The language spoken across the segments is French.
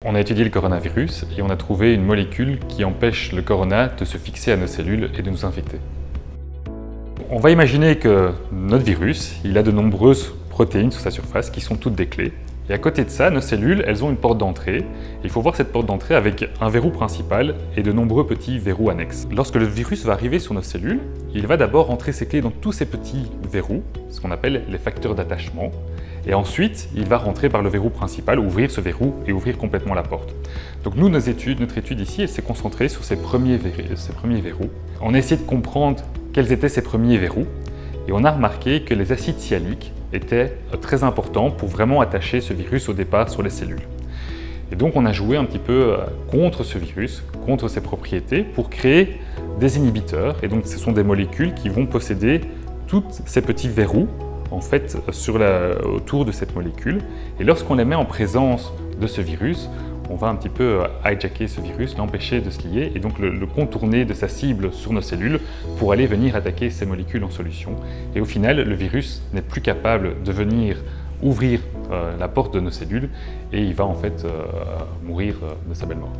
On a étudié le coronavirus et on a trouvé une molécule qui empêche le corona de se fixer à nos cellules et de nous infecter. On va imaginer que notre virus, il a de nombreuses protéines sur sa surface qui sont toutes des clés. Et à côté de ça, nos cellules, elles ont une porte d'entrée. Il faut voir cette porte d'entrée avec un verrou principal et de nombreux petits verrous annexes. Lorsque le virus va arriver sur nos cellules, il va d'abord rentrer ses clés dans tous ces petits verrous, ce qu'on appelle les facteurs d'attachement. Et ensuite, il va rentrer par le verrou principal, ouvrir ce verrou et ouvrir complètement la porte. Donc nous, notre étude ici, elle s'est concentrée sur ces premiers verrous. On a essayé de comprendre quels étaient ces premiers verrous et on a remarqué que les acides sialiques étaient très importants pour vraiment attacher ce virus au départ sur les cellules. Et donc on a joué un petit peu contre ce virus, contre ses propriétés, pour créer des inhibiteurs. Et donc ce sont des molécules qui vont posséder tous ces petits verrous en fait, autour de cette molécule. Et lorsqu'on les met en présence de ce virus, on va un petit peu hijacker ce virus, l'empêcher de se lier et donc le contourner de sa cible sur nos cellules pour aller venir attaquer ces molécules en solution. Et au final, le virus n'est plus capable de venir ouvrir la porte de nos cellules et il va en fait mourir de sa belle mort.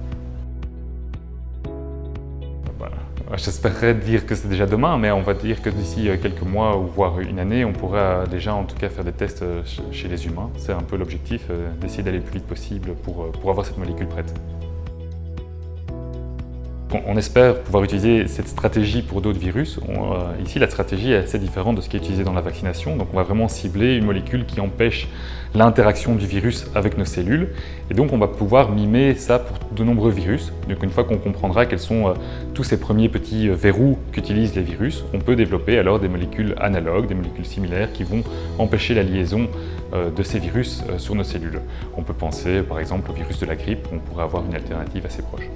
J'espérerais dire que c'est déjà demain, mais on va dire que d'ici quelques mois ou voire une année, on pourra déjà en tout cas faire des tests chez les humains. C'est un peu l'objectif, d'essayer d'aller le plus vite possible pour avoir cette molécule prête. On espère pouvoir utiliser cette stratégie pour d'autres virus. Ici, la stratégie est assez différente de ce qui est utilisé dans la vaccination. Donc, on va vraiment cibler une molécule qui empêche l'interaction du virus avec nos cellules. Et donc, on va pouvoir mimer ça pour de nombreux virus. Donc, une fois qu'on comprendra quels sont tous ces premiers petits verrous qu'utilisent les virus, on peut développer alors des molécules analogues, des molécules similaires qui vont empêcher la liaison de ces virus sur nos cellules. On peut penser par exemple au virus de la grippe, on pourrait avoir une alternative assez proche.